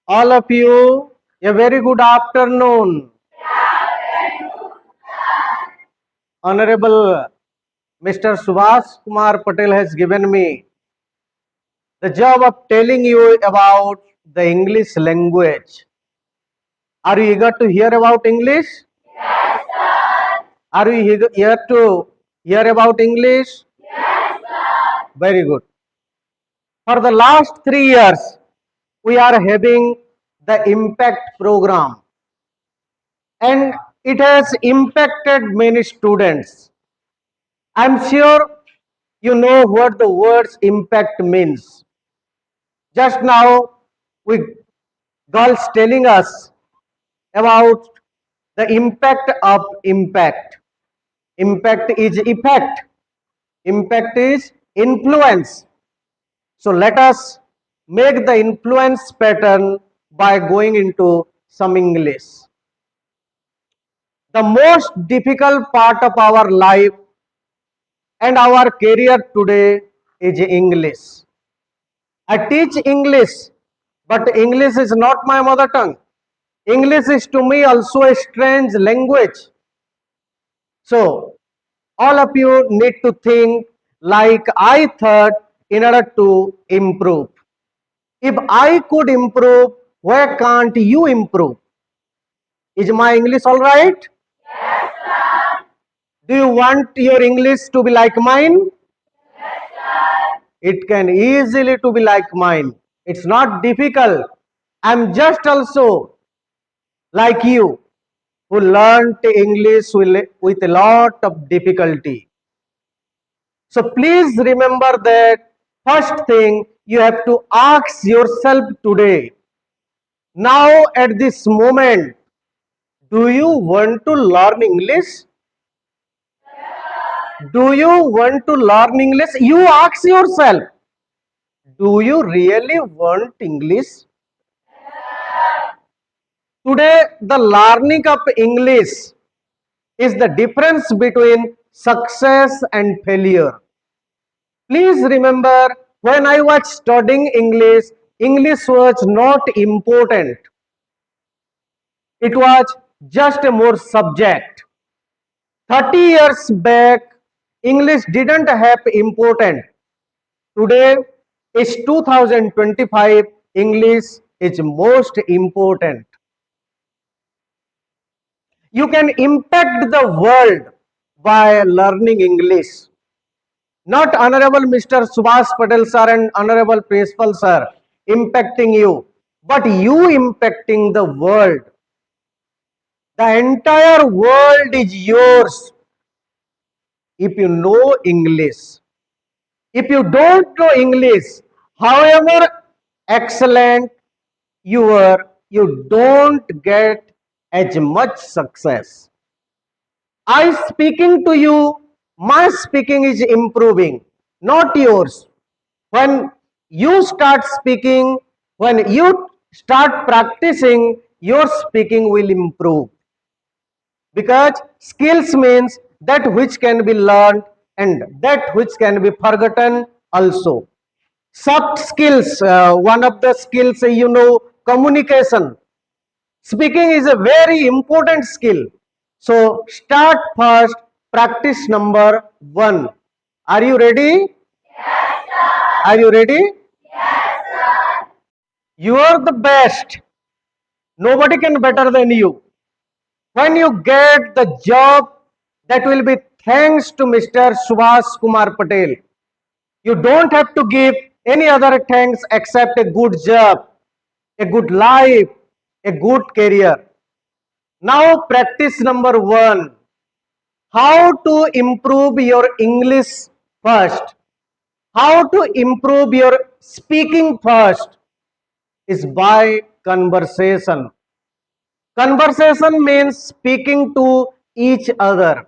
All of you, a very good afternoon. Honorable Mr. Subhash Kumar Patel has given me the job of telling you about the English language. Are you eager to hear about English? Are you eager to hear about English? Very good. For the last 3 years, we are having the impact program, and it has impacted many students. I'm sure you know what the words impact means. Just now, we girls telling us about the impact of impact. Impact is effect. Impact is influence. So let us make the influence pattern by going into some English. The most difficult part of our life and our career today is English. I teach English, but English is not my mother tongue. English is to me also a strange language. So, all of you need to think like I thought in order to improve. If I could improve, why can't you improve? Is my English all right? Do you want your English to be like mine? It can easily to be like mine. It's not difficult. I'm just also like you who learned English with a lot of difficulty. So please remember that first thing you have to ask yourself today. Now at this moment, do you want to learn English? Do you want to learn English? You ask yourself, do you really want English? Today, the learning of English is the difference between success and failure. Please remember, when I was studying English, English was not important. It was just a more subject. 30 years back, English didn't have important. Today is 2025, English is most important. You can impact the world by learning English. Not Honorable Mr. Subhash Patel sir and Honorable Principal sir impacting you, but you impacting the world. The entire world is yours if you know English. If you don't know English, however excellent you are, you don't get as much success. I speaking to you, my speaking is improving, not yours. When you start speaking, when you start practicing, your speaking will improve. Because skills means that which can be learned and that which can be forgotten also. Soft skills, one of the skills, communication. Speaking is a very important skill. So start first, practice number 1. Are you ready? Are you ready? You are the best. Nobody can better than you. When you get the job, that will be thanks to Mr. Subhash Kumar Patel. You don't have to give any other thanks except a good job, a good life, a good career. Now practice number 1. How to improve your English first. How to improve your speaking first is by conversation. Conversation means speaking to each other.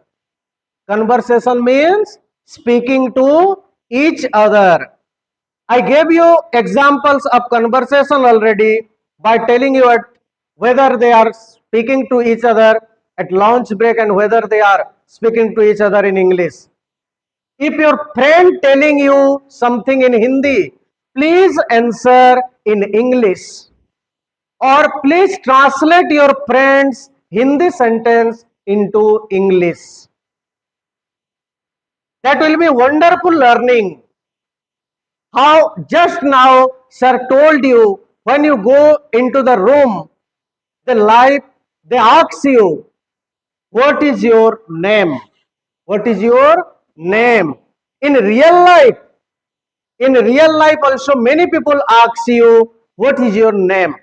Conversation means speaking to each other. I gave you examples of conversation already by telling you whether they are speaking to each other at lunch break and whether they are speaking to each other in English. If your friend telling you something in Hindi, please answer in English. or please translate your friend's Hindi sentence into English. That will be wonderful learning. How just now sir told you, when you go into the room, they ask you, what is your name? What is your name? In real life, also many people ask you, what is your name?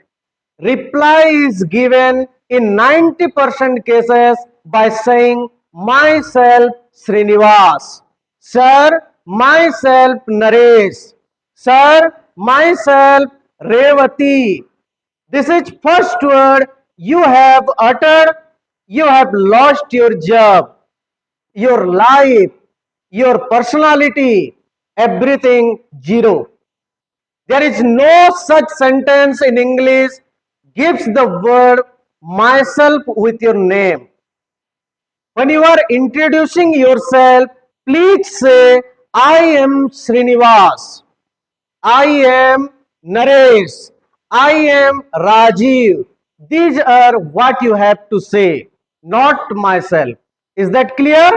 Reply is given in 90% cases by saying, myself Srinivas. Sir, myself Naresh. Sir, myself Revati. This is first word you have uttered, you have lost your job, your life, your personality, everything zero. There is no such sentence in English gives the word myself with your name. When you are introducing yourself, please say, I am Srinivas, I am Naresh, I am Rajiv. These are what you have to say, not myself. Is that clear?